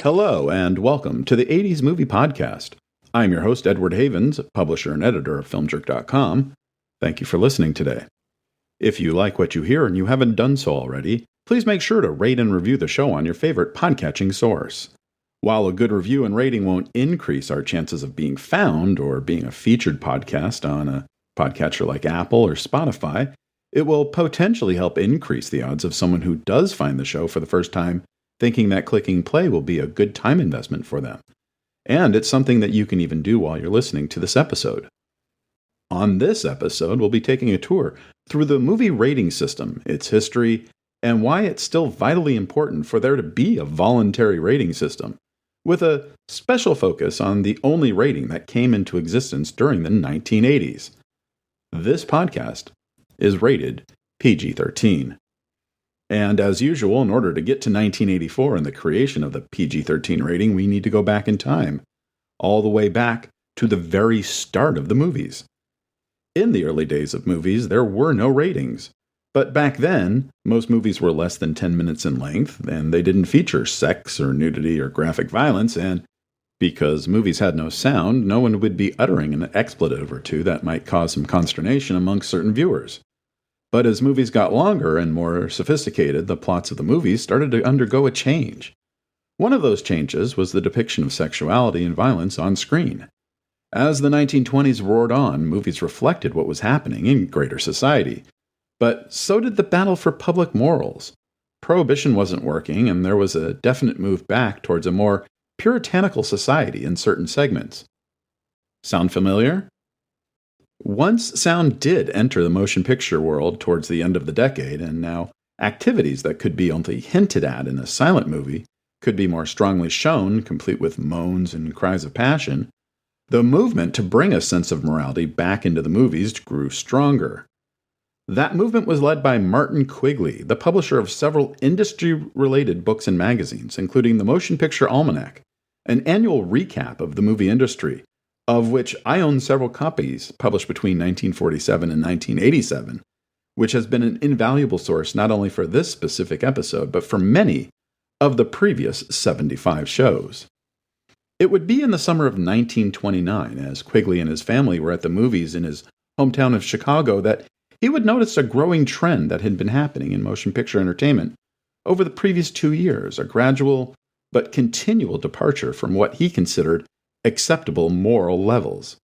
Hello, and welcome to the 80s Movie Podcast. I'm your host, Edward Havens, publisher and editor of FilmJerk.com. Thank you for listening today. If you like what you hear and you haven't done so already, please make sure to rate and review the show on your favorite podcatching source. While a good review and rating won't increase our chances of being found or being a featured podcast on a podcatcher like Apple or Spotify, it will potentially help increase the odds of someone who does find the show for the first time thinking that clicking play will be a good time investment for them. And it's something that you can even do while you're listening to this episode. On this episode, we'll be taking a tour through the movie rating system, its history, and why it's still vitally important for there to be a voluntary rating system, with a special focus on the only rating that came into existence during the 1980s. This podcast is rated PG-13. And as usual, in order to get to 1984 and the creation of the PG-13 rating, we need to go back in time, all the way back to the very start of the movies. In the early days of movies, there were no ratings. But back then, most movies were less than 10 minutes in length, and they didn't feature sex or nudity or graphic violence, and because movies had no sound, no one would be uttering an expletive or two that might cause some consternation amongst certain viewers. But as movies got longer and more sophisticated, the plots of the movies started to undergo a change. One of those changes was the depiction of sexuality and violence on screen. As the 1920s roared on, movies reflected what was happening in greater society. But so did the battle for public morals. Prohibition wasn't working, and there was a definite move back towards a more puritanical society in certain segments. Sound familiar? Once sound did enter the motion picture world towards the end of the decade, and now activities that could be only hinted at in a silent movie could be more strongly shown, complete with moans and cries of passion, the movement to bring a sense of morality back into the movies grew stronger. That movement was led by Martin Quigley, the publisher of several industry-related books and magazines, including the Motion Picture Almanac, an annual recap of the movie industry, of which I own several copies published between 1947 and 1987, which has been an invaluable source not only for this specific episode, but for many of the previous 75 shows. It would be in the summer of 1929, as Quigley and his family were at the movies in his hometown of Chicago, that he would notice a growing trend that had been happening in motion picture entertainment over the previous 2 years, a gradual but continual departure from what he considered acceptable moral levels.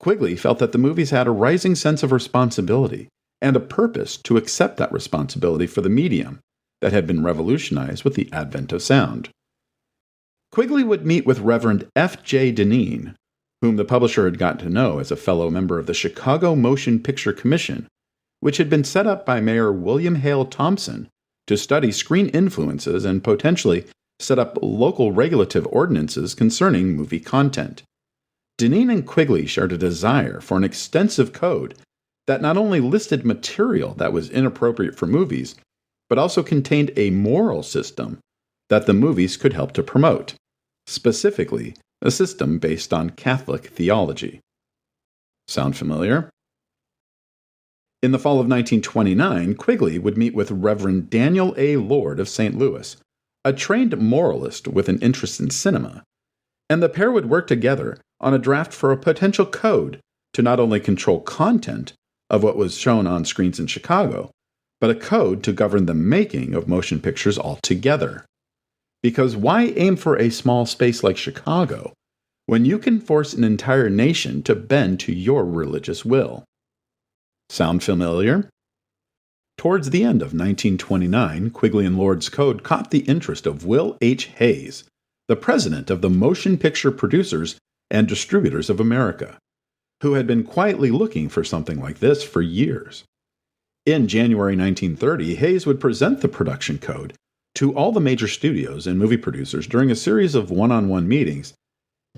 Quigley felt that the movies had a rising sense of responsibility and a purpose to accept that responsibility for the medium that had been revolutionized with the advent of sound. Quigley would meet with Reverend F.J. Deneen, whom the publisher had gotten to know as a fellow member of the Chicago Motion Picture Commission, which had been set up by Mayor William Hale Thompson to study screen influences and potentially set up local regulative ordinances concerning movie content. Deneen and Quigley shared a desire for an extensive code that not only listed material that was inappropriate for movies, but also contained a moral system that the movies could help to promote, specifically a system based on Catholic theology. Sound familiar? In the fall of 1929, Quigley would meet with Reverend Daniel A. Lord of St. Louis, a trained moralist with an interest in cinema, and the pair would work together on a draft for a potential code to not only control content of what was shown on screens in Chicago, but a code to govern the making of motion pictures altogether. Because why aim for a small space like Chicago when you can force an entire nation to bend to your religious will? Sound familiar? Towards the end of 1929, Quigley and Lord's code caught the interest of Will H. Hayes, the president of the Motion Picture Producers and Distributors of America, who had been quietly looking for something like this for years. In January 1930, Hayes would present the production code to all the major studios and movie producers during a series of one-on-one meetings,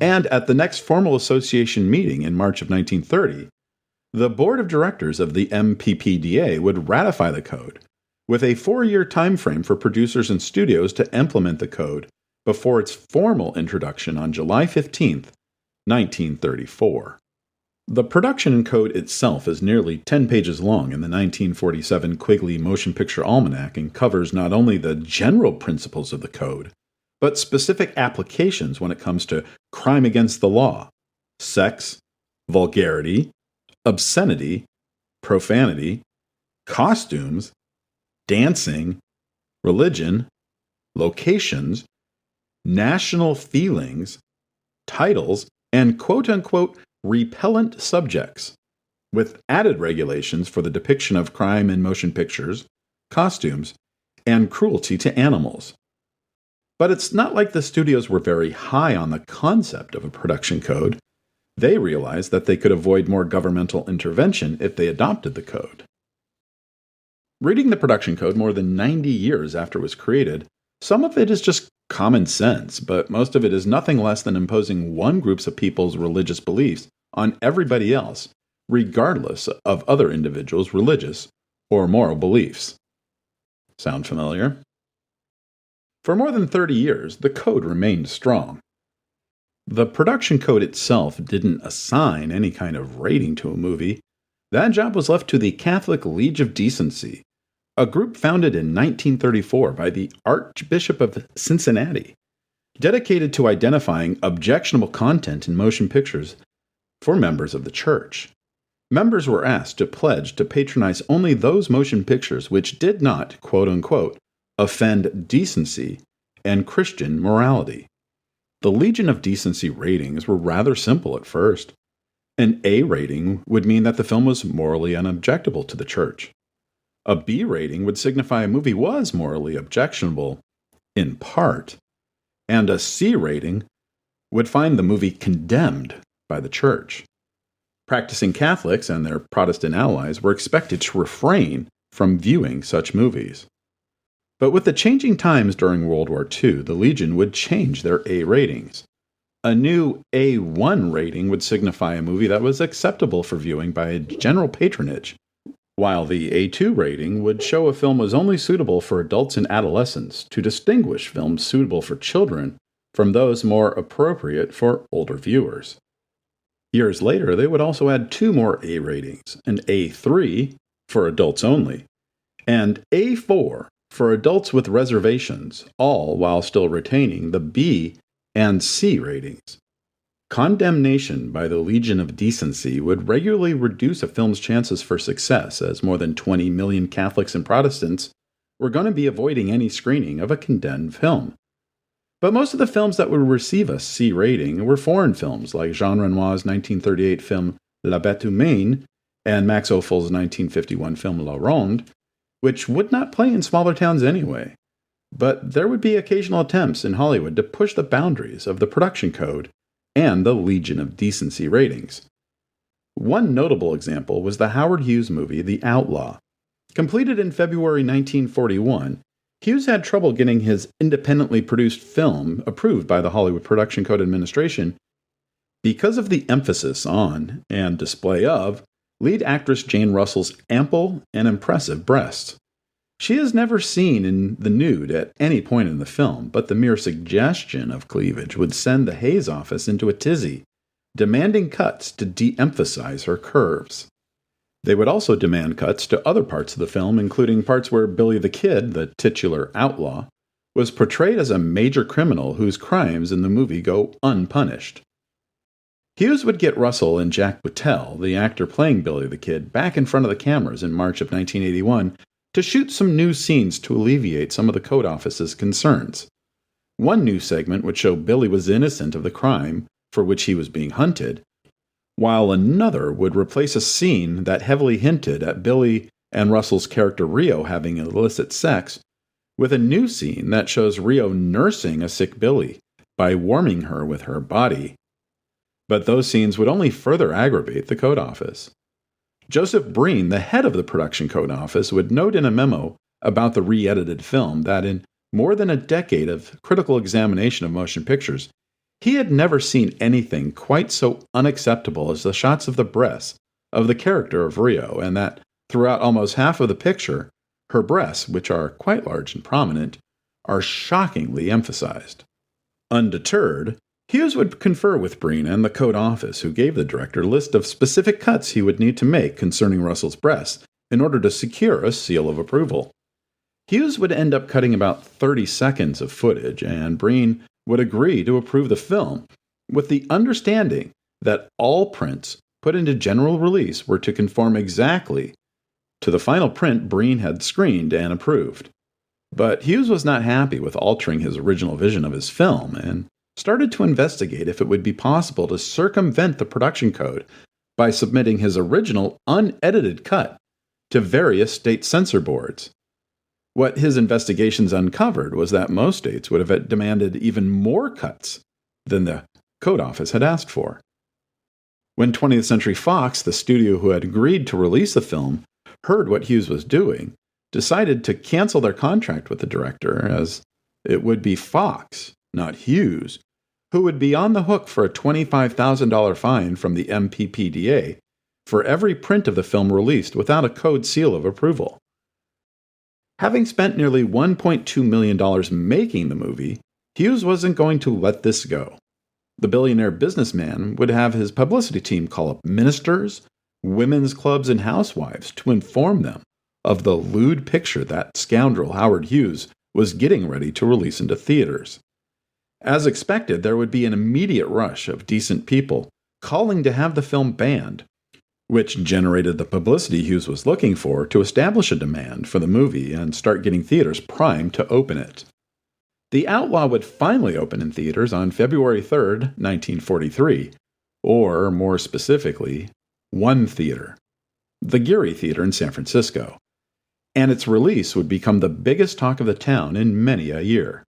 and at the next formal association meeting in March of 1930, the board of directors of the MPPDA would ratify the code, with a 4-year time frame for producers and studios to implement the code before its formal introduction on July 15, 1934. The production code itself is nearly 10 pages long in the 1947 Quigley Motion Picture Almanac and covers not only the general principles of the code, but specific applications when it comes to crime against the law, sex, vulgarity, obscenity, profanity, costumes, dancing, religion, locations, national feelings, titles, and quote-unquote repellent subjects, with added regulations for the depiction of crime in motion pictures, costumes, and cruelty to animals. But it's not like the studios were very high on the concept of a production code. They realized that they could avoid more governmental intervention if they adopted the code. Reading the production code more than 90 years after it was created, some of it is just common sense, but most of it is nothing less than imposing one group of people's religious beliefs on everybody else, regardless of other individuals' religious or moral beliefs. Sound familiar? For more than 30 years, the code remained strong. The production code itself didn't assign any kind of rating to a movie. That job was left to the Catholic League of Decency, a group founded in 1934 by the Archbishop of Cincinnati, dedicated to identifying objectionable content in motion pictures for members of the church. Members were asked to pledge to patronize only those motion pictures which did not, quote-unquote, offend decency and Christian morality. The Legion of Decency ratings were rather simple at first. An A rating would mean that the film was morally unobjectable to the church. A B rating would signify a movie was morally objectionable, in part, and a C rating would find the movie condemned by the church. Practicing Catholics and their Protestant allies were expected to refrain from viewing such movies. But with the changing times during World War II, the Legion would change their A ratings. A new A1 rating would signify a movie that was acceptable for viewing by general patronage, while the A2 rating would show a film was only suitable for adults and adolescents, to distinguish films suitable for children from those more appropriate for older viewers. Years later, they would also add 2 more A ratings, an A3 for adults only, and A4 for adults with reservations, all while still retaining the B and C ratings. Condemnation by the Legion of Decency would regularly reduce a film's chances for success, as more than 20 million Catholics and Protestants were going to be avoiding any screening of a condemned film. But most of the films that would receive a C rating were foreign films, like Jean Renoir's 1938 film La Bête Humaine and Max Ophuls' 1951 film La Ronde, which would not play in smaller towns anyway. But there would be occasional attempts in Hollywood to push the boundaries of the production code and the Legion of Decency ratings. One notable example was the Howard Hughes movie The Outlaw. Completed in February 1941, Hughes had trouble getting his independently produced film approved by the Hollywood Production Code Administration because of the emphasis on, and display of, lead actress Jane Russell's ample and impressive breasts. She is never seen in the nude at any point in the film, but the mere suggestion of cleavage would send the Hays office into a tizzy, demanding cuts to de-emphasize her curves. They would also demand cuts to other parts of the film, including parts where Billy the Kid, the titular outlaw, was portrayed as a major criminal whose crimes in the movie go unpunished. Hughes would get Russell and Jack Buttell, the actor playing Billy the Kid, back in front of the cameras in March of 1981 to shoot some new scenes to alleviate some of the code office's concerns. One new segment would show Billy was innocent of the crime for which he was being hunted, while another would replace a scene that heavily hinted at Billy and Russell's character Rio having illicit sex with a new scene that shows Rio nursing a sick Billy by warming her with her body. But those scenes would only further aggravate the code office. Joseph Breen, the head of the production code office, would note in a memo about the re-edited film that in more than a decade of critical examination of motion pictures, he had never seen anything quite so unacceptable as the shots of the breasts of the character of Rio, and that throughout almost half of the picture, her breasts, which are quite large and prominent, are shockingly emphasized. Undeterred, Hughes would confer with Breen and the code office, who gave the director a list of specific cuts he would need to make concerning Russell's breasts in order to secure a seal of approval. Hughes would end up cutting about 30 seconds of footage, and Breen would agree to approve the film, with the understanding that all prints put into general release were to conform exactly to the final print Breen had screened and approved. But Hughes was not happy with altering his original vision of his film, and started to investigate if it would be possible to circumvent the production code by submitting his original unedited cut to various state censor boards. What his investigations uncovered was that most states would have demanded even more cuts than the Code Office had asked for. When 20th Century Fox, the studio who had agreed to release the film, heard what Hughes was doing, decided to cancel their contract with the director, as it would be Fox, not Hughes, who would be on the hook for a $25,000 fine from the MPPDA for every print of the film released without a code seal of approval. Having spent nearly $1.2 million making the movie, Hughes wasn't going to let this go. The billionaire businessman would have his publicity team call up ministers, women's clubs, and housewives to inform them of the lewd picture that scoundrel Howard Hughes was getting ready to release into theaters. As expected, there would be an immediate rush of decent people calling to have the film banned, which generated the publicity Hughes was looking for to establish a demand for the movie and start getting theaters primed to open it. The Outlaw would finally open in theaters on February 3, 1943, or more specifically, one theater, the Garry Theater in San Francisco, and its release would become the biggest talk of the town in many a year.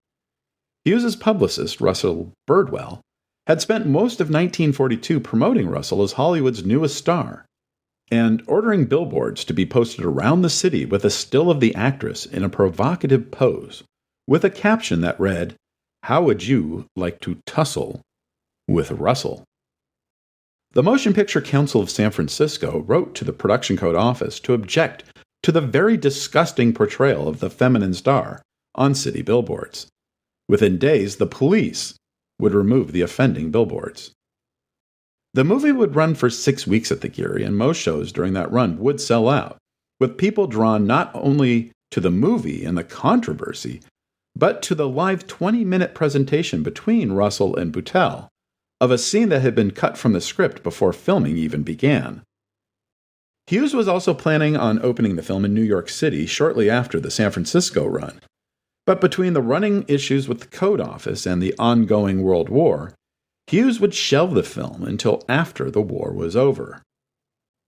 Hughes's publicist, Russell Birdwell, had spent most of 1942 promoting Russell as Hollywood's newest star, and ordering billboards to be posted around the city with a still of the actress in a provocative pose, with a caption that read, "How would you like to tussle with Russell?" The Motion Picture Council of San Francisco wrote to the Production Code Office to object to the very disgusting portrayal of the feminine star on city billboards. Within days, the police would remove the offending billboards. The movie would run for 6 weeks at the Garry, and most shows during that run would sell out, with people drawn not only to the movie and the controversy, but to the live 20-minute presentation between Russell and Boutel of a scene that had been cut from the script before filming even began. Hughes was also planning on opening the film in New York City shortly after the San Francisco run, but between the running issues with the Code Office and the ongoing World War, Hughes would shelve the film until after the war was over.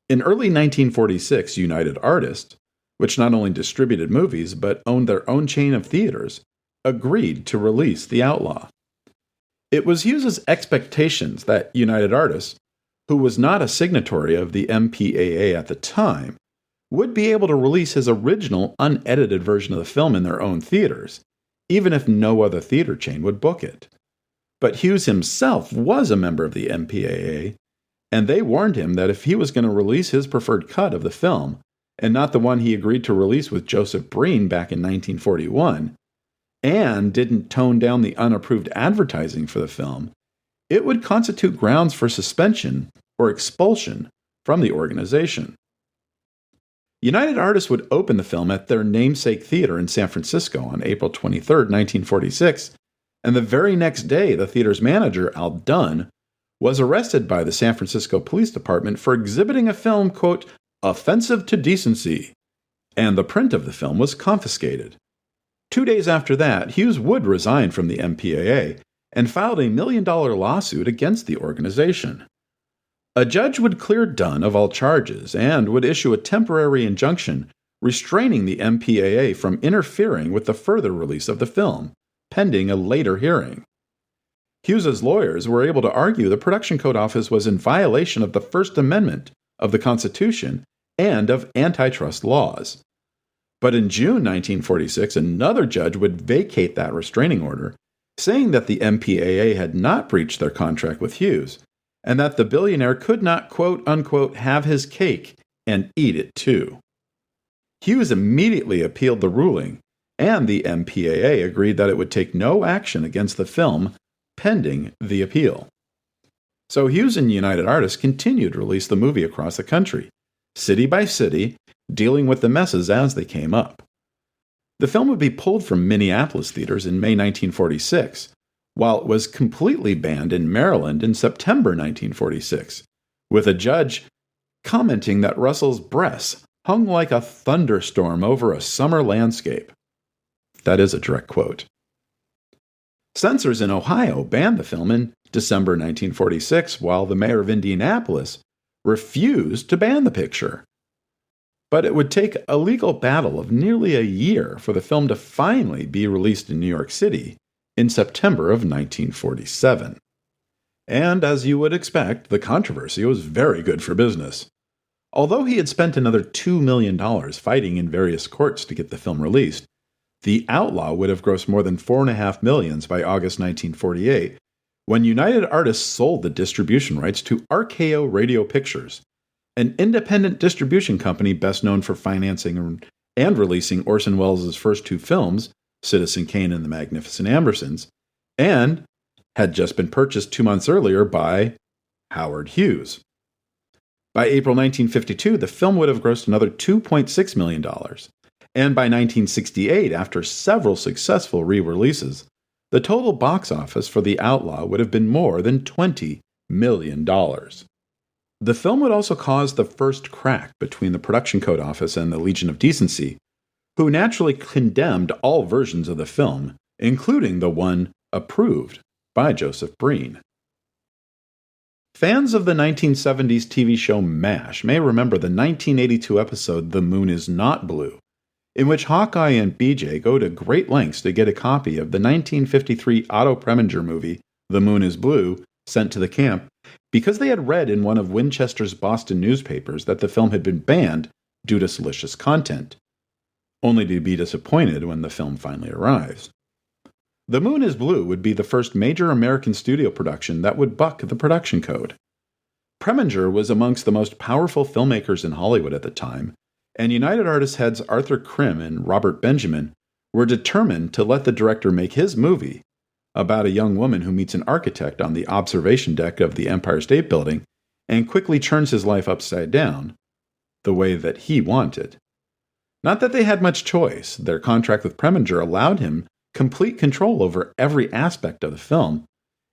In early 1946, United Artists, which not only distributed movies but owned their own chain of theaters, agreed to release The Outlaw. It was Hughes's expectations that United Artists, who was not a signatory of the MPAA at the time, would be able to release his original unedited version of the film in their own theaters, even if no other theater chain would book it. But Hughes himself was a member of the MPAA, and they warned him that if he was going to release his preferred cut of the film, and not the one he agreed to release with Joseph Breen back in 1941, and didn't tone down the unapproved advertising for the film, it would constitute grounds for suspension or expulsion from the organization. United Artists would open the film at their namesake theater in San Francisco on April 23, 1946, and the very next day, the theater's manager, Al Dunn, was arrested by the San Francisco Police Department for exhibiting a film, quote, offensive to decency, and the print of the film was confiscated. 2 days after that, Hughes would resign from the MPAA and filed a $1 million lawsuit against the organization. A judge would clear Dunn of all charges and would issue a temporary injunction restraining the MPAA from interfering with the further release of the film, pending a later hearing. Hughes's lawyers were able to argue the Production Code Office was in violation of the First Amendment of the Constitution and of antitrust laws. But in June 1946, another judge would vacate that restraining order, saying that the MPAA had not breached their contract with Hughes, and that the billionaire could not, quote-unquote, have his cake and eat it too. Hughes immediately appealed the ruling, and the MPAA agreed that it would take no action against the film pending the appeal. So Hughes and United Artists continued to release the movie across the country, city by city, dealing with the messes as they came up. The film would be pulled from Minneapolis theaters in May 1946, while it was completely banned in Maryland in September 1946, with a judge commenting that Russell's breasts hung like a thunderstorm over a summer landscape. That is a direct quote. Censors in Ohio banned the film in December 1946, while the mayor of Indianapolis refused to ban the picture. But it would take a legal battle of nearly a year for the film to finally be released in New York City in September of 1947. And as you would expect, the controversy was very good for business. Although he had spent another $2 million fighting in various courts to get the film released, the Outlaw would have grossed more than $4.5 million by August 1948, when United Artists sold the distribution rights to RKO Radio Pictures, an independent distribution company best known for financing and releasing Orson Welles' first two films, Citizen Kane and The Magnificent Ambersons, and had just been purchased 2 months earlier by Howard Hughes. By April 1952, the film would have grossed another $2.6 million, and by 1968, after several successful re-releases, the total box office for The Outlaw would have been more than $20 million. The film would also cause the first crack between the Production Code Office and the Legion of Decency, who naturally condemned all versions of the film, including the one approved by Joseph Breen. Fans of the 1970s TV show MASH may remember the 1982 episode The Moon Is Not Blue, in which Hawkeye and BJ go to great lengths to get a copy of the 1953 Otto Preminger movie The Moon Is Blue sent to the camp because they had read in one of Winchester's Boston newspapers that the film had been banned due to salacious content, only to be disappointed when the film finally arrives. The Moon is Blue would be the first major American studio production that would buck the production code. Preminger was amongst the most powerful filmmakers in Hollywood at the time, and United Artists heads Arthur Krim and Robert Benjamin were determined to let the director make his movie about a young woman who meets an architect on the observation deck of the Empire State Building and quickly turns his life upside down, the way that he wanted. Not that they had much choice. Their contract with Preminger allowed him complete control over every aspect of the film,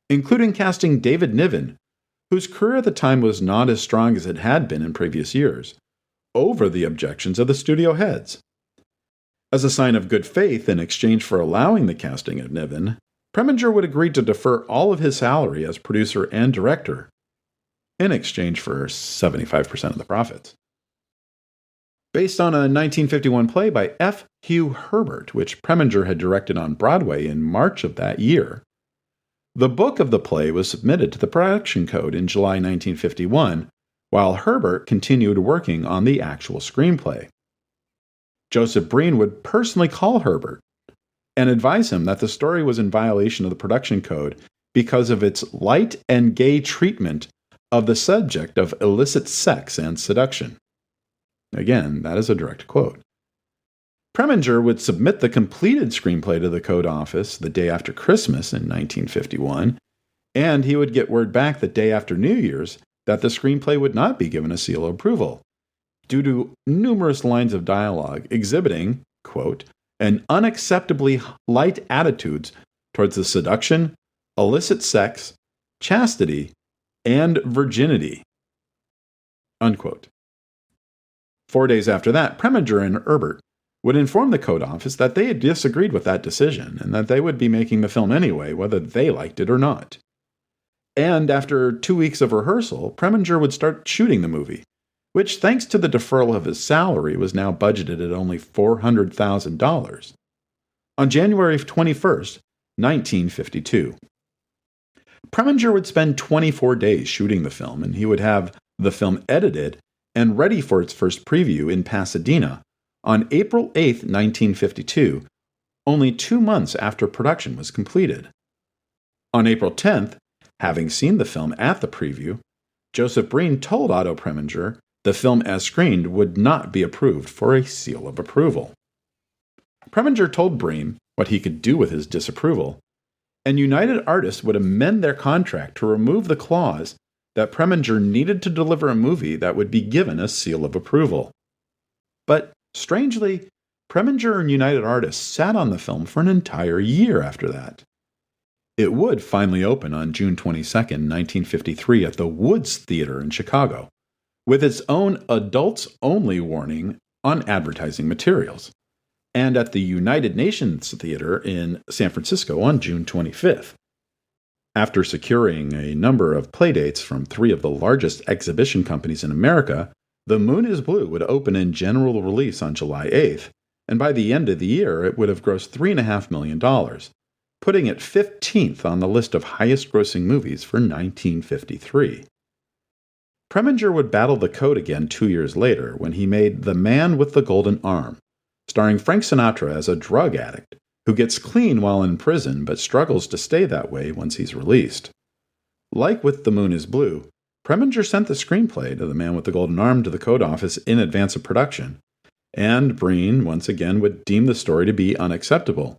including casting David Niven, whose career at the time was not as strong as it had been in previous years, over the objections of the studio heads. As a sign of good faith in exchange for allowing the casting of Niven, Preminger would agree to defer all of his salary as producer and director in exchange for 75% of the profits. Based on a 1951 play by F. Hugh Herbert, which Preminger had directed on Broadway in March of that year, the book of the play was submitted to the Production Code in July 1951, while Herbert continued working on the actual screenplay. Joseph Breen would personally call Herbert and advise him that the story was in violation of the Production Code because of its light and gay treatment of the subject of illicit sex and seduction. Again, that is a direct quote. Preminger would submit the completed screenplay to the Code Office the day after Christmas in 1951, and he would get word back the day after New Year's that the screenplay would not be given a seal of approval, due to numerous lines of dialogue exhibiting, quote, an unacceptably light attitudes towards the seduction, illicit sex, chastity, and virginity, unquote. 4 days after that, Preminger and Herbert would inform the Code Office that they had disagreed with that decision and that they would be making the film anyway, whether they liked it or not. And after 2 weeks of rehearsal, Preminger would start shooting the movie, which, thanks to the deferral of his salary, was now budgeted at only $400,000, on January 21st, 1952. Preminger would spend 24 days shooting the film, and he would have the film edited and ready for its first preview in Pasadena on April 8, 1952, only 2 months after production was completed. On April 10th, having seen the film at the preview, Joseph Breen told Otto Preminger the film as screened would not be approved for a seal of approval. Preminger told Breen what he could do with his disapproval, and United Artists would amend their contract to remove the clause that Preminger needed to deliver a movie that would be given a seal of approval. But, strangely, Preminger and United Artists sat on the film for an entire year after that. It would finally open on June 22, 1953 at the Woods Theater in Chicago, with its own adults-only warning on advertising materials, and at the United Nations Theater in San Francisco on June 25th. After securing a number of playdates from 3 of the largest exhibition companies in America, The Moon is Blue would open in general release on July 8th, and by the end of the year it would have grossed $3.5 million, putting it 15th on the list of highest-grossing movies for 1953. Preminger would battle the code again 2 years later when he made The Man with the Golden Arm, starring Frank Sinatra as a drug addict who gets clean while in prison but struggles to stay that way once he's released. Like with The Moon is Blue, Preminger sent the screenplay to The Man with the Golden Arm to the code office in advance of production, and Breen once again would deem the story to be unacceptable,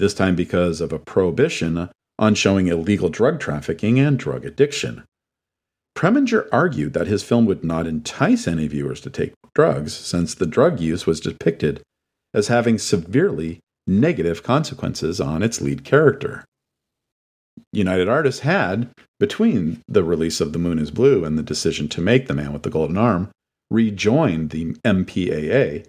this time because of a prohibition on showing illegal drug trafficking and drug addiction. Preminger argued that his film would not entice any viewers to take drugs since the drug use was depicted as having severely negative consequences on its lead character. United Artists had, between the release of The Moon is Blue and the decision to make The Man with the Golden Arm, rejoined the MPAA,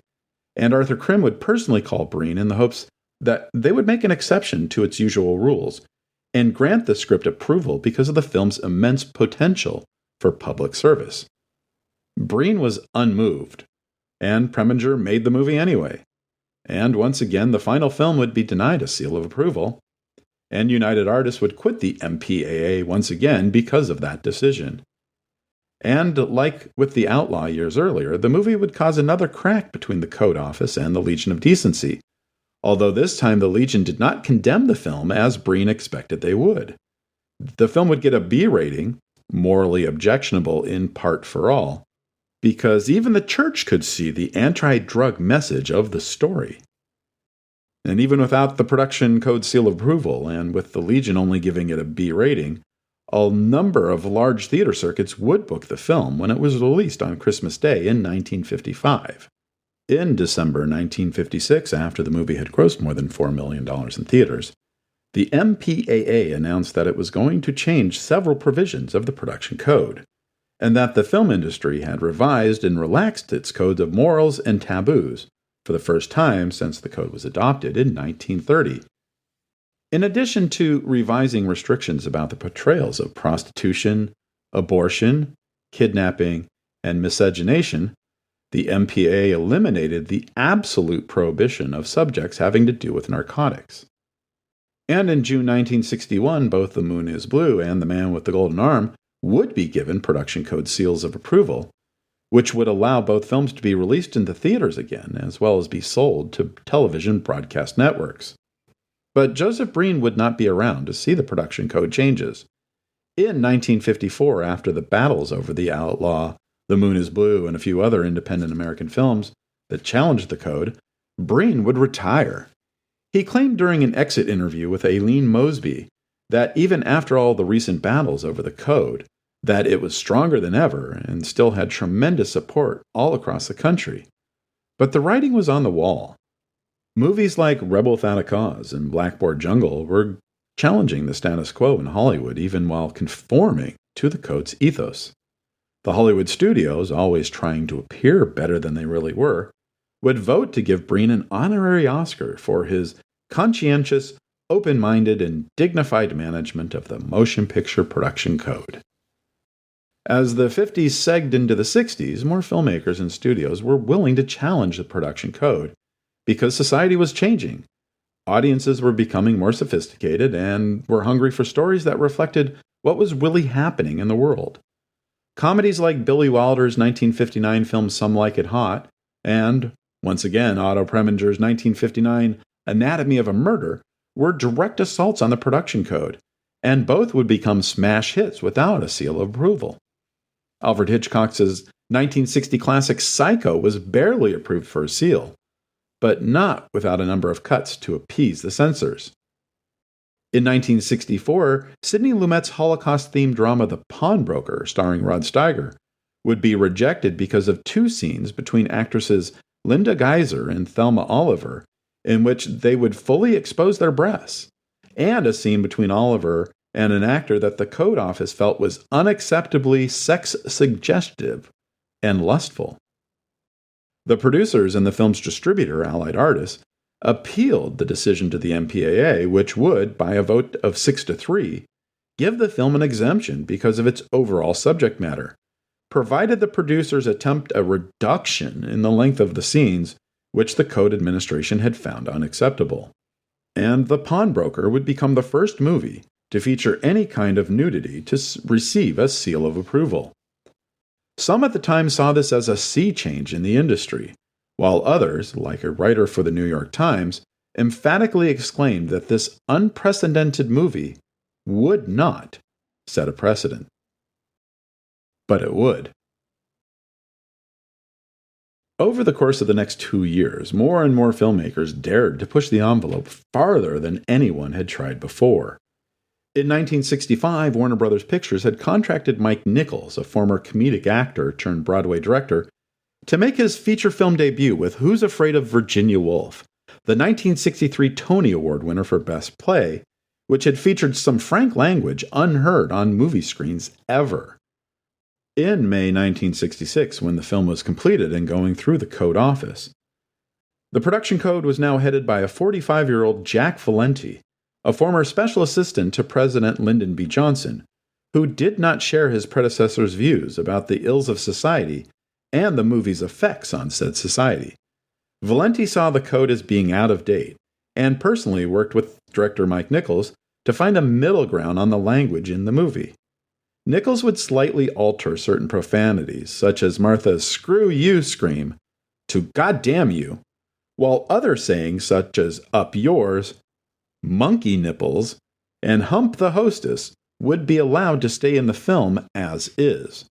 and Arthur Krim would personally call Breen in the hopes that they would make an exception to its usual rules and grant the script approval because of the film's immense potential for public service. Breen was unmoved, and Preminger made the movie anyway. And once again, the final film would be denied a seal of approval, and United Artists would quit the MPAA once again because of that decision. And like with The Outlaw years earlier, the movie would cause another crack between the Code Office and the Legion of Decency, although this time the Legion did not condemn the film as Breen expected they would. The film would get a B rating, morally objectionable in part for all, because even the church could see the anti-drug message of the story. And even without the production code seal of approval, and with the Legion only giving it a B rating, a number of large theater circuits would book the film when it was released on Christmas Day in 1955. In December 1956, after the movie had grossed more than $4 million in theaters, the MPAA announced that it was going to change several provisions of the production code, and that the film industry had revised and relaxed its codes of morals and taboos for the first time since the code was adopted in 1930. In addition to revising restrictions about the portrayals of prostitution, abortion, kidnapping, and miscegenation, the MPAA eliminated the absolute prohibition of subjects having to do with narcotics. And in June 1961, both The Moon is Blue and The Man with the Golden Arm would be given production code seals of approval, which would allow both films to be released into theaters again, as well as be sold to television broadcast networks. But Joseph Breen would not be around to see the production code changes. In 1954, after the battles over The Outlaw, The Moon is Blue, and a few other independent American films that challenged the code, Breen would retire. He claimed during an exit interview with Aileen Mosby that even after all the recent battles over the code, that it was stronger than ever and still had tremendous support all across the country. But the writing was on the wall. Movies like Rebel Without a Cause and Blackboard Jungle were challenging the status quo in Hollywood even while conforming to the code's ethos. The Hollywood studios, always trying to appear better than they really were, would vote to give Breen an honorary Oscar for his conscientious, open-minded, and dignified management of the motion picture production code. As the 50s segged into the 60s, more filmmakers and studios were willing to challenge the production code because society was changing. Audiences were becoming more sophisticated and were hungry for stories that reflected what was really happening in the world. Comedies like Billy Wilder's 1959 film Some Like It Hot and, once again, Otto Preminger's 1959 Anatomy of a Murder were direct assaults on the production code, and both would become smash hits without a seal of approval. Alfred Hitchcock's 1960 classic Psycho was barely approved for a seal, but not without a number of cuts to appease the censors. In 1964, Sidney Lumet's Holocaust-themed drama The Pawnbroker, starring Rod Steiger, would be rejected because of two scenes between actresses Linda Geyser and Thelma Oliver, in which they would fully expose their breasts, and a scene between Oliver and an actor that the Code Office felt was unacceptably sex-suggestive and lustful. The producers and the film's distributor, Allied Artists, appealed the decision to the MPAA, which would, by a vote of 6-3, give the film an exemption because of its overall subject matter, provided the producers attempt a reduction in the length of the scenes, which the Code Administration had found unacceptable. And The Pawnbroker would become the first movie to feature any kind of nudity to receive a seal of approval. Some at the time saw this as a sea change in the industry, while others, like a writer for the New York Times, emphatically exclaimed that this unprecedented movie would not set a precedent. But it would. Over the course of the next 2 years, more and more filmmakers dared to push the envelope farther than anyone had tried before. In 1965, Warner Brothers Pictures had contracted Mike Nichols, a former comedic actor turned Broadway director, to make his feature film debut with Who's Afraid of Virginia Woolf, the 1963 Tony Award winner for Best Play, which had featured some frank language unheard on movie screens ever. In May 1966, when the film was completed and going through the Code Office, the production code was now headed by a 45-year-old Jack Valenti, a former special assistant to President Lyndon B. Johnson, who did not share his predecessor's views about the ills of society and the movie's effects on said society. Valenti saw the code as being out of date, and personally worked with director Mike Nichols to find a middle ground on the language in the movie. Nichols would slightly alter certain profanities, such as Martha's "screw you" scream to "God damn you," while other sayings such as "up yours," "monkey nipples," and "hump the hostess" would be allowed to stay in the film as is.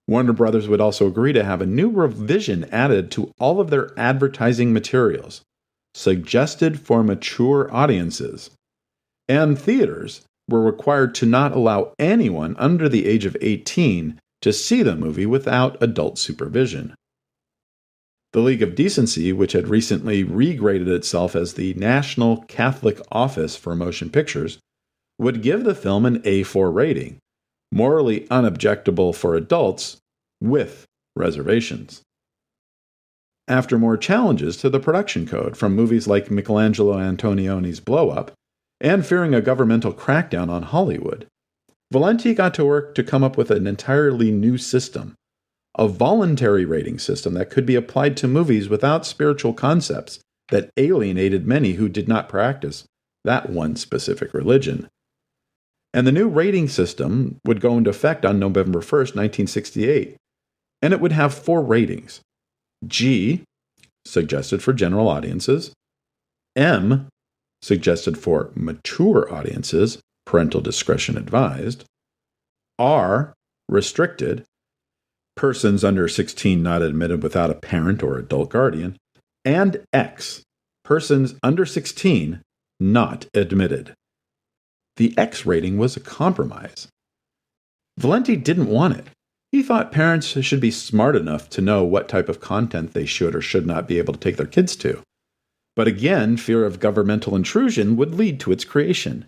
Warner Brothers would also agree to have a new revision added to all of their advertising materials, suggested for mature audiences, and theaters were required to not allow anyone under the age of 18 to see the movie without adult supervision. The League of Decency, which had recently regraded itself as the National Catholic Office for Motion Pictures, would give the film an A4 rating, morally unobjectable for adults, with reservations. After more challenges to the production code from movies like Michelangelo Antonioni's Blow Up, and fearing a governmental crackdown on Hollywood, Valenti got to work to come up with an entirely new system, a voluntary rating system that could be applied to movies without spiritual concepts that alienated many who did not practice that one specific religion. And the new rating system would go into effect on November 1st, 1968, and it would have 4 ratings: G, suggested for general audiences; M, suggested for mature audiences, parental discretion advised; R, restricted, persons under 16 not admitted without a parent or adult guardian; and X, persons under 16 not admitted. The X rating was a compromise. Valenti didn't want it. He thought parents should be smart enough to know what type of content they should or should not be able to take their kids to. But again, fear of governmental intrusion would lead to its creation.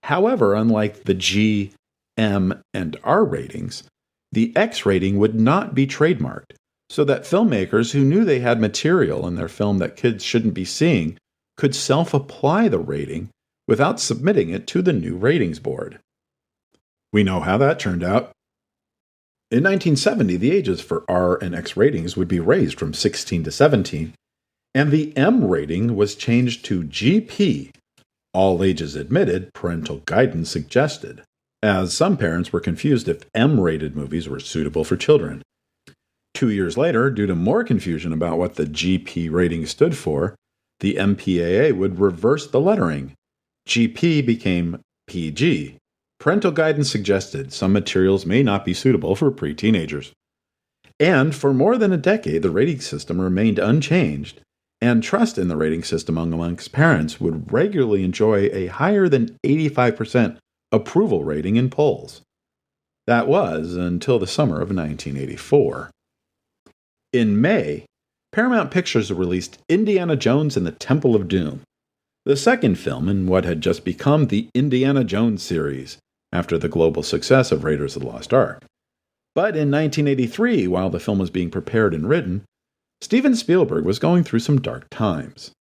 However, unlike the G, M, and R ratings, the X rating would not be trademarked, so that filmmakers who knew they had material in their film that kids shouldn't be seeing could self-apply the rating without submitting it to the new ratings board. We know how that turned out. In 1970, the ages for R and X ratings would be raised from 16 to 17, and the M rating was changed to GP, all ages admitted, parental guidance suggested, as some parents were confused if M-rated movies were suitable for children. 2 years later, due to more confusion about what the GP rating stood for, the MPAA would reverse the lettering. GP became PG. Parental guidance suggested some materials may not be suitable for pre-teenagers. And for more than a decade, the rating system remained unchanged, and trust in the rating system amongst parents would regularly enjoy a higher than 85% approval rating in polls. That was until the summer of 1984. In May, Paramount Pictures released Indiana Jones and the Temple of Doom, the second film in what had just become the Indiana Jones series, after the global success of Raiders of the Lost Ark. But in 1983, while the film was being prepared and written, Steven Spielberg was going through some dark times.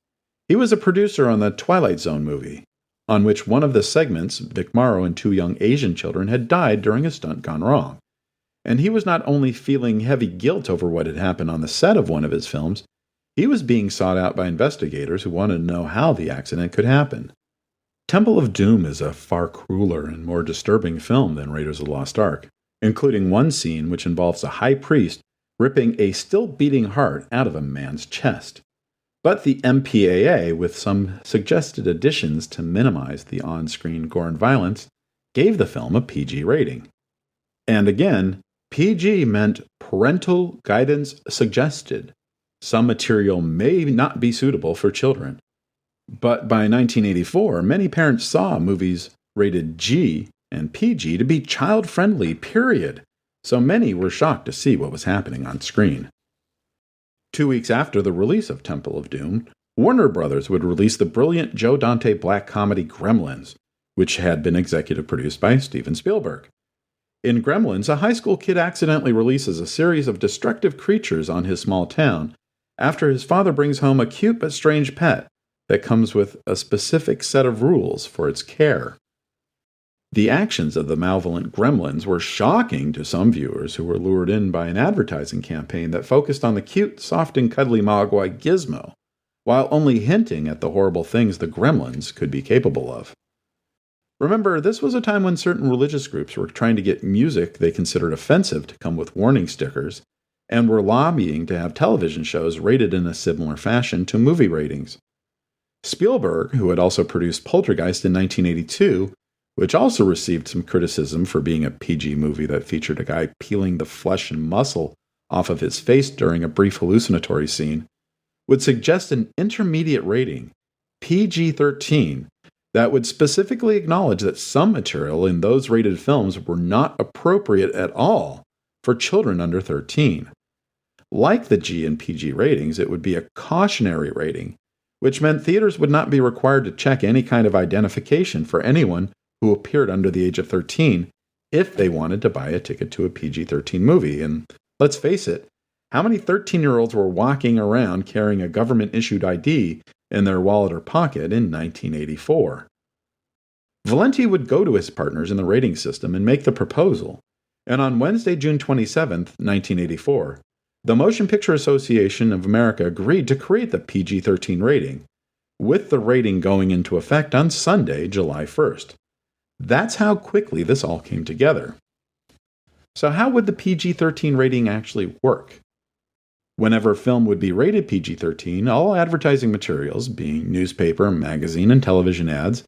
He was a producer on the Twilight Zone movie, on which one of the segments, Vic Morrow and two young Asian children, had died during a stunt gone wrong. And he was not only feeling heavy guilt over what had happened on the set of one of his films, he was being sought out by investigators who wanted to know how the accident could happen. Temple of Doom is a far crueler and more disturbing film than Raiders of the Lost Ark, including one scene which involves a high priest ripping a still-beating heart out of a man's chest. But the MPAA, with some suggested additions to minimize the on-screen gore and violence, gave the film a PG rating. And again, PG meant parental guidance suggested. Some material may not be suitable for children. But by 1984, many parents saw movies rated G and PG to be child-friendly, period. So many were shocked to see what was happening on screen. 2 weeks after the release of Temple of Doom, Warner Brothers would release the brilliant Joe Dante black comedy Gremlins, which had been executive produced by Steven Spielberg. In Gremlins, a high school kid accidentally releases a series of destructive creatures on his small town after his father brings home a cute but strange pet that comes with a specific set of rules for its care. The actions of the malevolent gremlins were shocking to some viewers who were lured in by an advertising campaign that focused on the cute, soft, and cuddly Mogwai Gizmo, while only hinting at the horrible things the gremlins could be capable of. Remember, this was a time when certain religious groups were trying to get music they considered offensive to come with warning stickers, and were lobbying to have television shows rated in a similar fashion to movie ratings. Spielberg, who had also produced Poltergeist in 1982, which also received some criticism for being a PG movie that featured a guy peeling the flesh and muscle off of his face during a brief hallucinatory scene, would suggest an intermediate rating, PG-13, that would specifically acknowledge that some material in those rated films were not appropriate at all for children under 13. Like the G and PG ratings, it would be a cautionary rating, which meant theaters would not be required to check any kind of identification for anyone who appeared under the age of 13 if they wanted to buy a ticket to a PG-13 movie. And let's face it, how many 13-year-olds were walking around carrying a government-issued ID in their wallet or pocket in 1984? Valenti would go to his partners in the rating system and make the proposal, and on Wednesday, June 27, 1984, the Motion Picture Association of America agreed to create the PG-13 rating, with the rating going into effect on Sunday, July 1st. That's how quickly this all came together. So how would the PG-13 rating actually work? Whenever a film would be rated PG-13, all advertising materials, being newspaper, magazine, and television ads,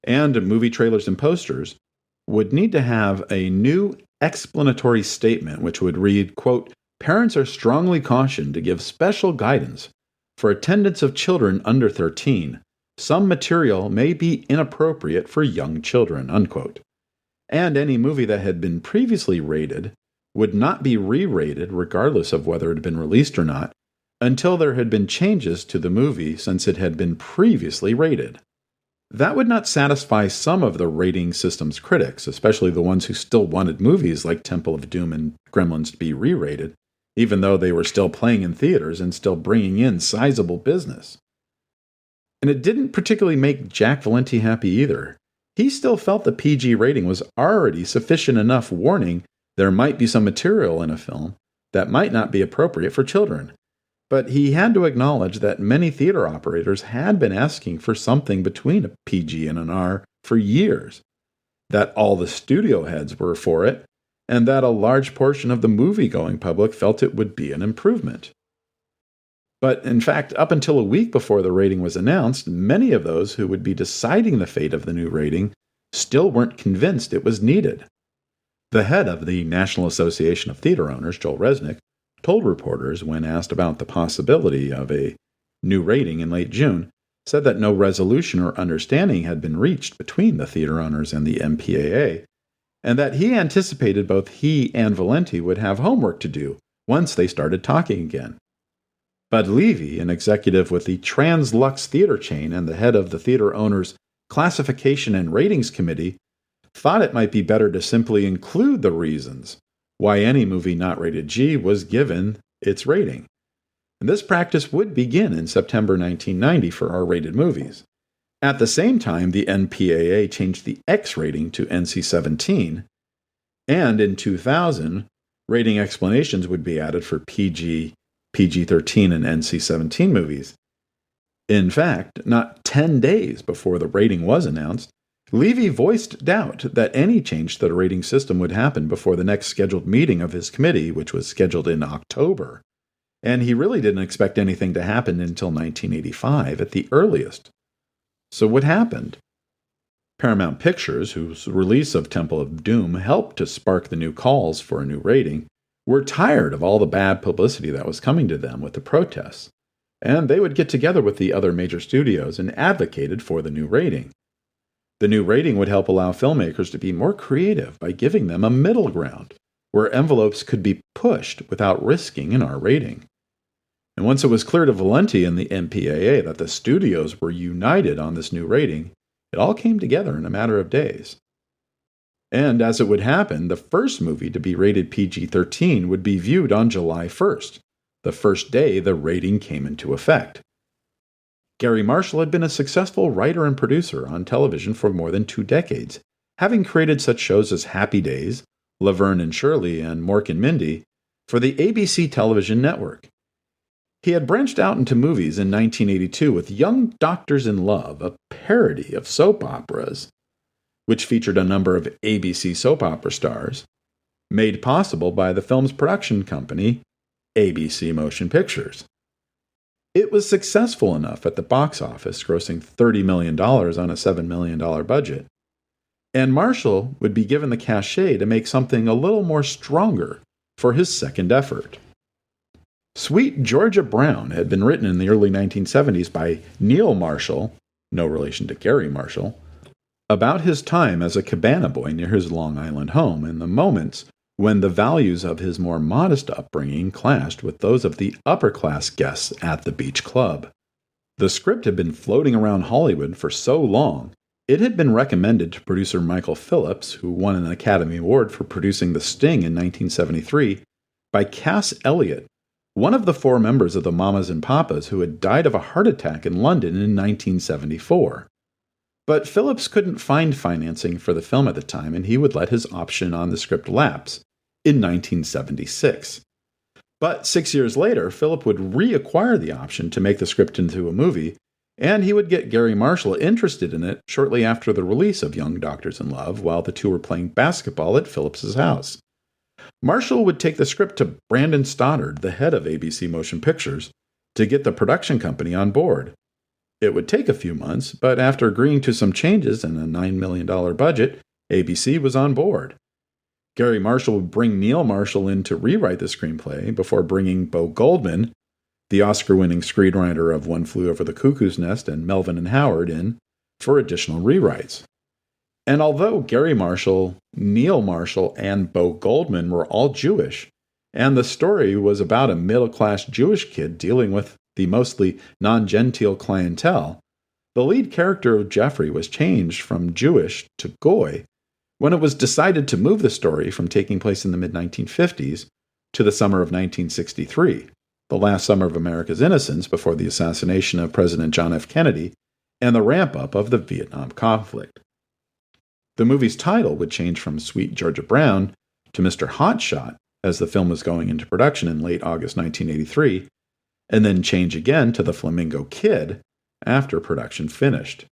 and movie trailers and posters, would need to have a new explanatory statement which would read, quote, "Parents are strongly cautioned to give special guidance for attendance of children under 13. Some material may be inappropriate for young children," unquote. And any movie that had been previously rated would not be re-rated regardless of whether it had been released or not, until there had been changes to the movie since it had been previously rated. That would not satisfy some of the rating system's critics, especially the ones who still wanted movies like Temple of Doom and Gremlins to be re-rated, even though they were still playing in theaters and still bringing in sizable business. And it didn't particularly make Jack Valenti happy either. He still felt the PG rating was already sufficient enough warning there might be some material in a film that might not be appropriate for children. But he had to acknowledge that many theater operators had been asking for something between a PG and an R for years, that all the studio heads were for it, and that a large portion of the movie-going public felt it would be an improvement. But in fact, up until a week before the rating was announced, many of those who would be deciding the fate of the new rating still weren't convinced it was needed. The head of the National Association of Theater Owners, Joel Resnick, told reporters when asked about the possibility of a new rating in late June, said that no resolution or understanding had been reached between the theater owners and the MPAA, and that he anticipated both he and Valenti would have homework to do once they started talking again. Bud Levy, an executive with the Trans-Lux theater chain and the head of the theater owner's Classification and Ratings Committee, thought it might be better to simply include the reasons why any movie not rated G was given its rating. And this practice would begin in September 1990 for R-rated movies. At the same time, the MPAA changed the X rating to NC-17, and in 2000, rating explanations would be added for PG, PG-13, and NC-17 movies. In fact, not 10 days before the rating was announced, Levy voiced doubt that any change to the rating system would happen before the next scheduled meeting of his committee, which was scheduled in October. And he really didn't expect anything to happen until 1985 at the earliest. So what happened? Paramount Pictures, whose release of Temple of Doom helped to spark the new calls for a new rating, were tired of all the bad publicity that was coming to them with the protests, and they would get together with the other major studios and advocated for the new rating. The new rating would help allow filmmakers to be more creative by giving them a middle ground, where envelopes could be pushed without risking an R rating. And once it was clear to Valenti and the MPAA that the studios were united on this new rating, it all came together in a matter of days. And as it would happen, the first movie to be rated PG-13 would be viewed on July 1st, the first day the rating came into effect. Garry Marshall had been a successful writer and producer on television for more than 2 decades, having created such shows as Happy Days, Laverne and Shirley, and Mork and Mindy for the ABC television network. He had branched out into movies in 1982 with Young Doctors in Love, a parody of soap operas, which featured a number of ABC soap opera stars, made possible by the film's production company, ABC Motion Pictures. It was successful enough at the box office, grossing $30 million on a $7 million budget. And Marshall would be given the cachet to make something a little more stronger for his second effort. Sweet Georgia Brown had been written in the early 1970s by Neil Marshall, no relation to Garry Marshall, about his time as a cabana boy near his Long Island home and the moments when the values of his more modest upbringing clashed with those of the upper-class guests at the beach club. The script had been floating around Hollywood for so long, it had been recommended to producer Michael Phillips, who won an Academy Award for producing The Sting in 1973, by Cass Elliot, one of the 4 members of the Mamas and Papas who had died of a heart attack in London in 1974. But Phillips couldn't find financing for the film at the time, and he would let his option on the script lapse in 1976. But 6 years later, Phillips would reacquire the option to make the script into a movie, and he would get Garry Marshall interested in it shortly after the release of Young Doctors in Love while the two were playing basketball at Phillips's house. Marshall would take the script to Brandon Stoddard, the head of ABC Motion Pictures, to get the production company on board. It would take a few months, but after agreeing to some changes and a $9 million budget, ABC was on board. Garry Marshall would bring Neil Marshall in to rewrite the screenplay before bringing Bo Goldman, the Oscar-winning screenwriter of One Flew Over the Cuckoo's Nest and Melvin and Howard, in for additional rewrites. And although Garry Marshall, Neil Marshall, and Bo Goldman were all Jewish, and the story was about a middle-class Jewish kid dealing with the mostly non-gentile clientele, the lead character of Jeffrey was changed from Jewish to Goy when it was decided to move the story from taking place in the mid-1950s to the summer of 1963, the last summer of America's innocence before the assassination of President John F. Kennedy and the ramp-up of the Vietnam conflict. The movie's title would change from Sweet Georgia Brown to Mr. Hotshot as the film was going into production in late August 1983, and then change again to The Flamingo Kid after production finished.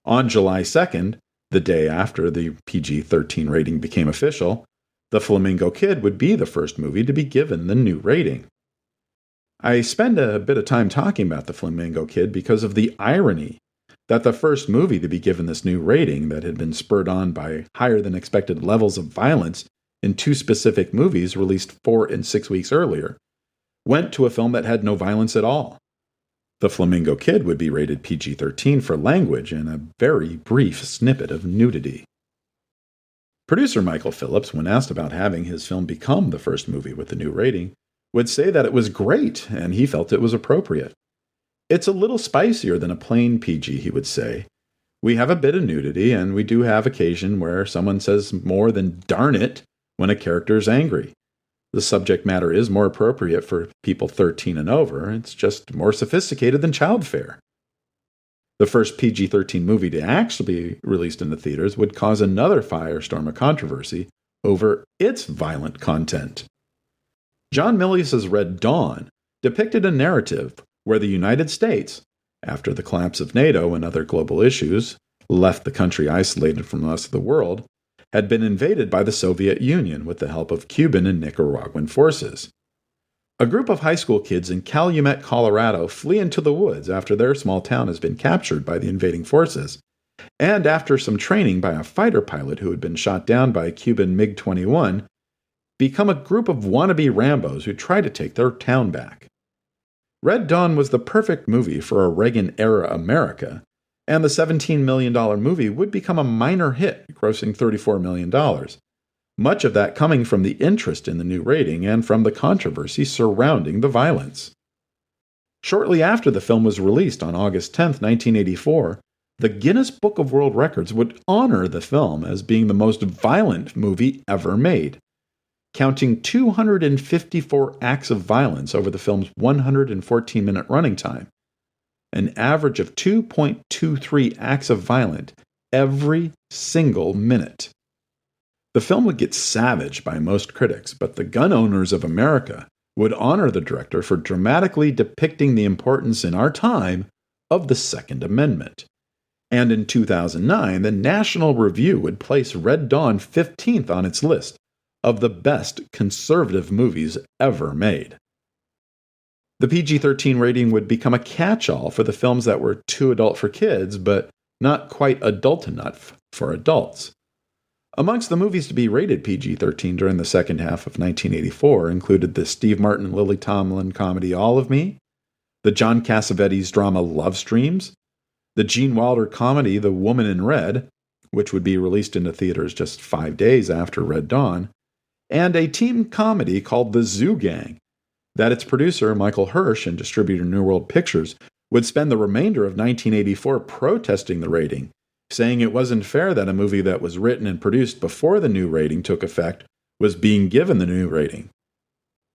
On July 2nd, the day after the PG-13 rating became official, The Flamingo Kid would be the first movie to be given the new rating. I spend a bit of time talking about The Flamingo Kid because of the irony that the first movie to be given this new rating that had been spurred on by higher-than-expected levels of violence in 2 specific movies released 4 and 6 weeks earlier went to a film that had no violence at all. The Flamingo Kid would be rated PG-13 for language and a very brief snippet of nudity. Producer Michael Phillips, when asked about having his film become the first movie with the new rating, would say that it was great and he felt it was appropriate. It's a little spicier than a plain PG, he would say. We have a bit of nudity, and we do have occasion where someone says more than darn it when a character is angry. The subject matter is more appropriate for people 13 and over. It's just more sophisticated than child fare. The first PG-13 movie to actually be released in the theaters would cause another firestorm of controversy over its violent content. John Milius's Red Dawn depicted a narrative where the United States, after the collapse of NATO and other global issues, left the country isolated from the rest of the world, had been invaded by the Soviet Union with the help of Cuban and Nicaraguan forces. A group of high school kids in Calumet, Colorado flee into the woods after their small town has been captured by the invading forces, and after some training by a fighter pilot who had been shot down by a Cuban MiG-21, become a group of wannabe Rambos who try to take their town back. Red Dawn was the perfect movie for a Reagan-era America, and the $17 million movie would become a minor hit, grossing $34 million. Much of that coming from the interest in the new rating and from the controversy surrounding the violence. Shortly after the film was released on August 10, 1984, the Guinness Book of World Records would honor the film as being the most violent movie ever made, counting 254 acts of violence over the film's 114-minute running time, an average of 2.23 acts of violence every single minute. The film would get savaged by most critics, but the gun owners of America would honor the director for dramatically depicting the importance in our time of the Second Amendment. And in 2009, the National Review would place Red Dawn 15th on its list of the best conservative movies ever made. The PG-13 rating would become a catch-all for the films that were too adult for kids, but not quite adult enough for adults. Amongst the movies to be rated PG-13 during the second half of 1984 included the Steve Martin and Lily Tomlin comedy All of Me, the John Cassavetes drama Love Streams, the Gene Wilder comedy The Woman in Red, which would be released into theaters just 5 days after Red Dawn, and a teen comedy called The Zoo Gang, that its producer, Michael Hirsch, and distributor New World Pictures, would spend the remainder of 1984 protesting the rating, saying it wasn't fair that a movie that was written and produced before the new rating took effect was being given the new rating.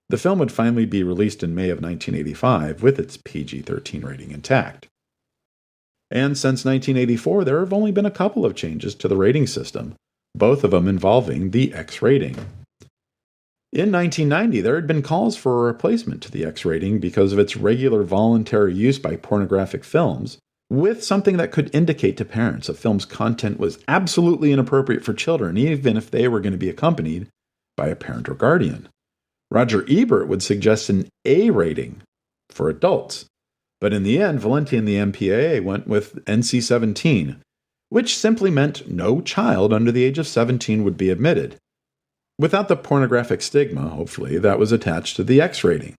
The film would finally be released in May of 1985 with its PG-13 rating intact. And since 1984, there have only been a couple of changes to the rating system, both of them involving the X rating. In 1990, there had been calls for a replacement to the X rating because of its regular voluntary use by pornographic films, with something that could indicate to parents a film's content was absolutely inappropriate for children, even if they were going to be accompanied by a parent or guardian. Roger Ebert would suggest an A rating for adults, but in the end, Valenti and the MPAA went with NC-17, which simply meant no child under the age of 17 would be admitted, without the pornographic stigma, hopefully, that was attached to the X rating.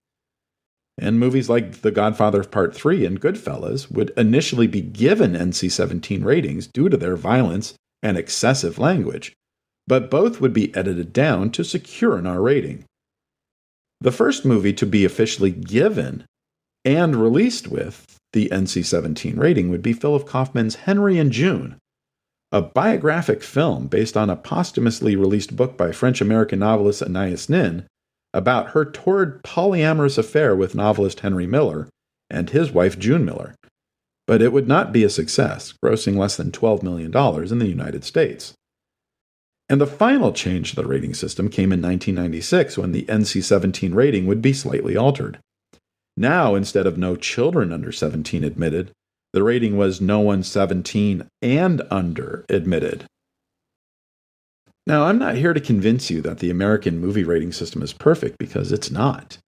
And movies like The Godfather Part 3 and Goodfellas would initially be given NC-17 ratings due to their violence and excessive language, but both would be edited down to secure an R rating. The first movie to be officially given and released with the NC-17 rating would be Philip Kaufman's Henry and June, a biographic film based on a posthumously released book by French-American novelist Anais Nin about her torrid polyamorous affair with novelist Henry Miller and his wife June Miller. But it would not be a success, grossing less than $12 million in the United States. And the final change to the rating system came in 1996 when the NC-17 rating would be slightly altered. Now, instead of no children under 17 admitted, the rating was no one 17 and under admitted. Now, I'm not here to convince you that the American movie rating system is perfect, because it's not.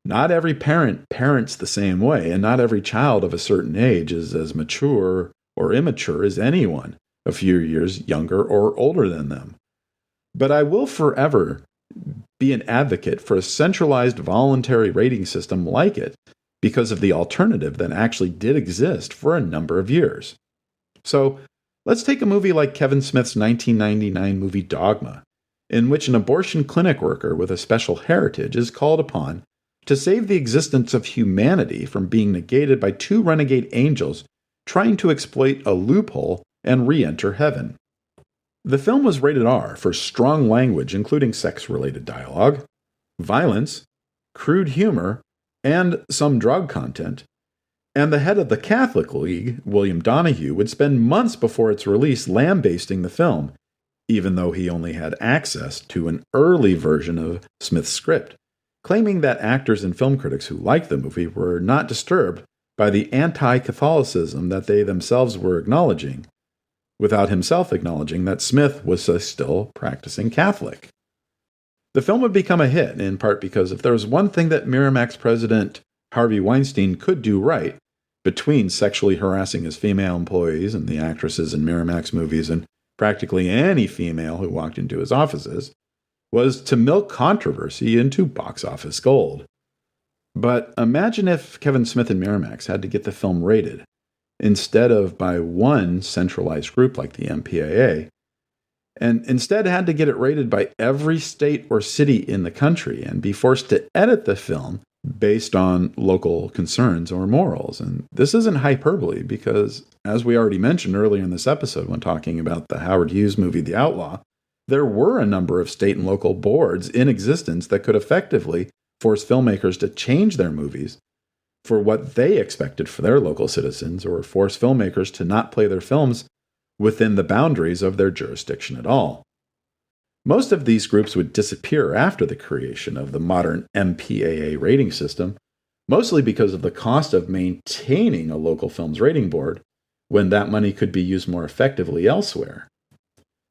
Not every parent parents the same way, and not every child of a certain age is as mature or immature as anyone a few years younger or older than them. But I will forever be an advocate for a centralized voluntary rating system like it, because of the alternative that actually did exist for a number of years. So, let's take a movie like Kevin Smith's 1999 movie Dogma, in which an abortion clinic worker with a special heritage is called upon to save the existence of humanity from being negated by two renegade angels trying to exploit a loophole and re-enter heaven. The film was rated R for strong language, including sex-related dialogue, violence, crude humor, and some drug content. And the head of the Catholic League, William Donahue, would spend months before its release lambasting the film, even though he only had access to an early version of Smith's script, claiming that actors and film critics who liked the movie were not disturbed by the anti-Catholicism that they themselves were acknowledging, without himself acknowledging that Smith was a still practicing Catholic. The film would become a hit, in part because if there was one thing that Miramax president Harvey Weinstein could do right, between sexually harassing his female employees and the actresses in Miramax movies and practically any female who walked into his offices, was to milk controversy into box office gold. But imagine if Kevin Smith and Miramax had to get the film rated, instead of by one centralized group like the MPAA, and instead had to get it rated by every state or city in the country and be forced to edit the film based on local concerns or morals. And this isn't hyperbole because, as we already mentioned earlier in this episode when talking about the Howard Hughes movie The Outlaw, there were a number of state and local boards in existence that could effectively force filmmakers to change their movies for what they expected for their local citizens, or force filmmakers to not play their films within the boundaries of their jurisdiction at all. Most of these groups would disappear after the creation of the modern MPAA rating system, mostly because of the cost of maintaining a local film's rating board, when that money could be used more effectively elsewhere.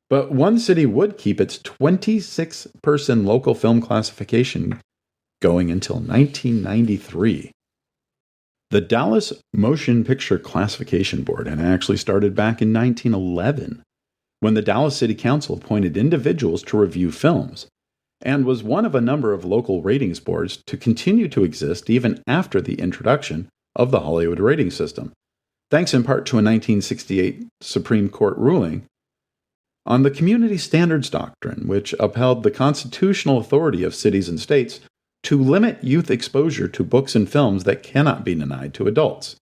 But one city would keep its 26-person local film classification going until 1993. The Dallas Motion Picture Classification Board had actually started back in 1911, when the Dallas City Council appointed individuals to review films, and was one of a number of local ratings boards to continue to exist even after the introduction of the Hollywood rating system, thanks in part to a 1968 Supreme Court ruling on the Community Standards Doctrine, which upheld the constitutional authority of cities and states to limit youth exposure to books and films that cannot be denied to adults.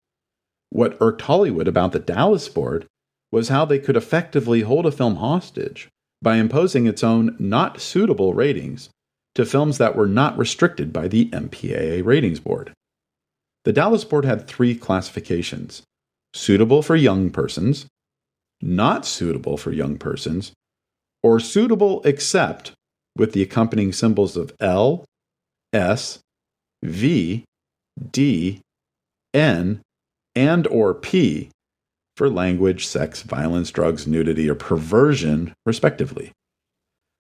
What irked Hollywood about the Dallas board was how they could effectively hold a film hostage by imposing its own not suitable ratings to films that were not restricted by the MPAA ratings board. The Dallas board had three classifications: suitable for young persons, not suitable for young persons, or suitable except with the accompanying symbols of L, S, V, D, N, and or P for language, sex, violence, drugs, nudity, or perversion, respectively.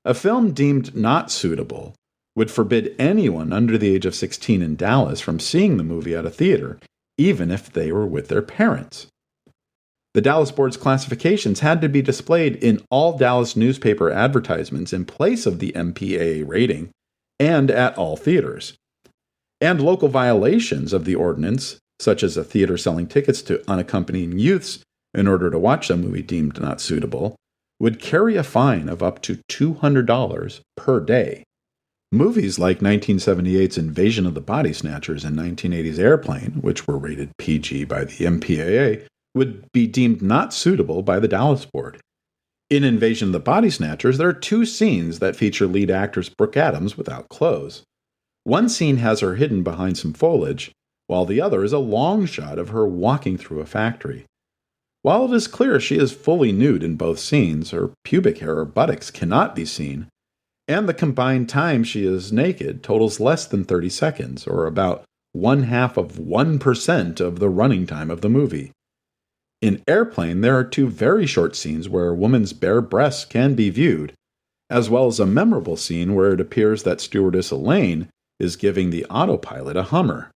A film deemed not suitable would forbid anyone under the age of 16 in Dallas from seeing the movie at a theater, even if they were with their parents. The Dallas Board's classifications had to be displayed in all Dallas newspaper advertisements in place of the MPAA rating and at all theaters. And local violations of the ordinance, such as a theater selling tickets to unaccompanied youths in order to watch a movie deemed not suitable, would carry a fine of up to $200 per day. Movies like 1978's Invasion of the Body Snatchers and 1980's Airplane, which were rated PG by the MPAA, would be deemed not suitable by the Dallas Board. In Invasion of the Body Snatchers, there are two scenes that feature lead actress Brooke Adams without clothes. One scene has her hidden behind some foliage, while the other is a long shot of her walking through a factory. While it is clear she is fully nude in both scenes, her pubic hair or buttocks cannot be seen, and the combined time she is naked totals less than 30 seconds, or about 0.1% of the running time of the movie. In Airplane, there are two very short scenes where a woman's bare breasts can be viewed, as well as a memorable scene where it appears that stewardess Elaine is giving the autopilot a Hummer.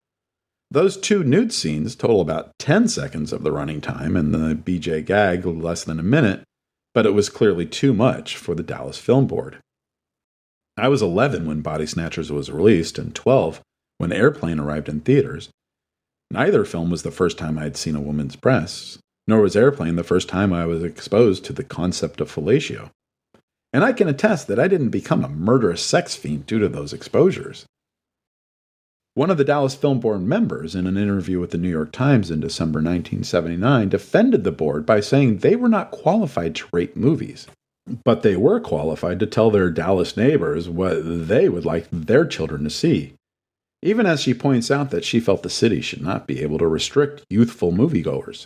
Those two nude scenes total about 10 seconds of the running time, and the BJ gag less than a minute, but it was clearly too much for the Dallas Film Board. I was 11 when Body Snatchers was released, and 12 when Airplane arrived in theaters. Neither film was the first time I had seen a woman's breasts, nor was Airplane the first time I was exposed to the concept of fellatio. And I can attest that I didn't become a murderous sex fiend due to those exposures. One of the Dallas Film Board members, in an interview with the New York Times in December 1979, defended the board by saying they were not qualified to rate movies, but they were qualified to tell their Dallas neighbors what they would like their children to see, even as she points out that she felt the city should not be able to restrict youthful moviegoers.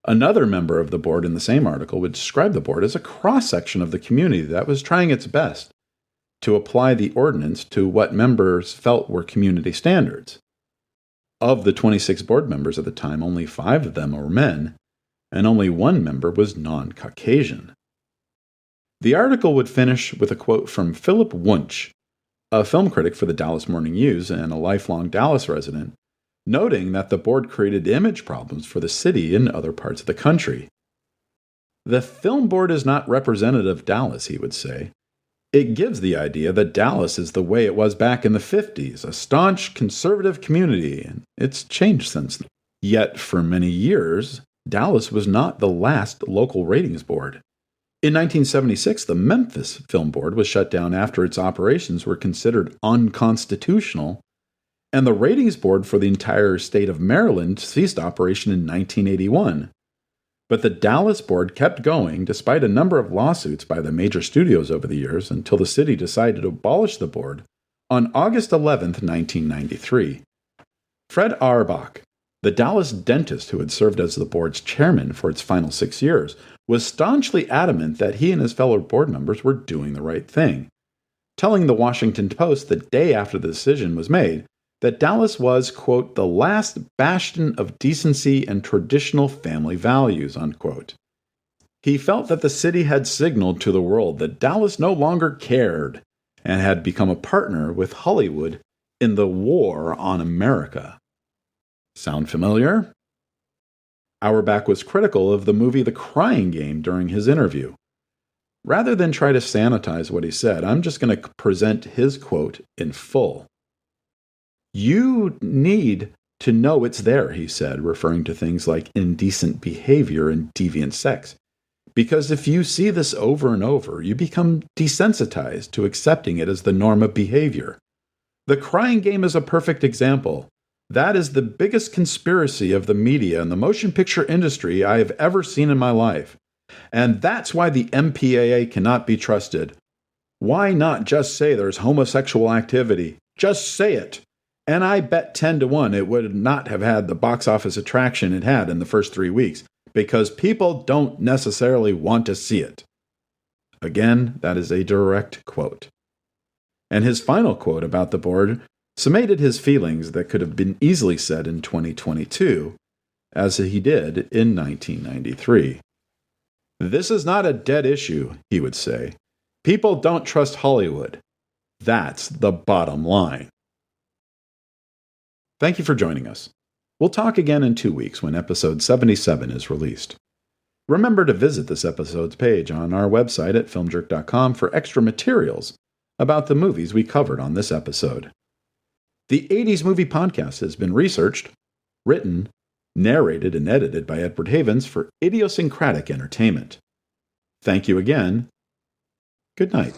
Another member of the board in the same article would describe the board as a cross-section of the community that was trying its best to apply the ordinance to what members felt were community standards. Of the 26 board members at the time, only 5 of them were men, and only 1 member was non-Caucasian. The article would finish with a quote from Philip Wunsch, a film critic for the Dallas Morning News and a lifelong Dallas resident, noting that the board created image problems for the city in other parts of the country. The film board is not representative of Dallas, he would say. It gives the idea that Dallas is the way it was back in the 50s, a staunch conservative community, and it's changed since then. Yet, for many years, Dallas was not the last local ratings board. In 1976, the Memphis Film Board was shut down after its operations were considered unconstitutional, and the ratings board for the entire state of Maryland ceased operation in 1981. But the Dallas board kept going despite a number of lawsuits by the major studios over the years until the city decided to abolish the board on August 11, 1993. Fred Auerbach, the Dallas dentist who had served as the board's chairman for its final 6 years, was staunchly adamant that he and his fellow board members were doing the right thing, telling the Washington Post the day after the decision was made that Dallas was, quote, the last bastion of decency and traditional family values, unquote. He felt that the city had signaled to the world that Dallas no longer cared and had become a partner with Hollywood in the war on America. Sound familiar? Auerbach was critical of the movie The Crying Game during his interview. Rather than try to sanitize what he said, I'm just going to present his quote in full. "You need to know it's there," he said, referring to things like indecent behavior and deviant sex. "Because if you see this over and over, you become desensitized to accepting it as the norm of behavior. The Crying Game is a perfect example. That is the biggest conspiracy of the media and the motion picture industry I have ever seen in my life. And that's why the MPAA cannot be trusted. Why not just say there's homosexual activity? Just say it. And I bet 10-1 it would not have had the box office attraction it had in the first 3 weeks, because people don't necessarily want to see it." Again, that is a direct quote. And his final quote about the board summated his feelings that could have been easily said in 2022, as he did in 1993. "This is not a dead issue," he would say. "People don't trust Hollywood. That's the bottom line." Thank you for joining us. We'll talk again in 2 weeks when episode 77 is released. Remember to visit this episode's page on our website at filmjerk.com for extra materials about the movies we covered on this episode. The 80s Movie Podcast has been researched, written, narrated, and edited by Edward Havens for idiosyncratic entertainment. Thank you again. Good night.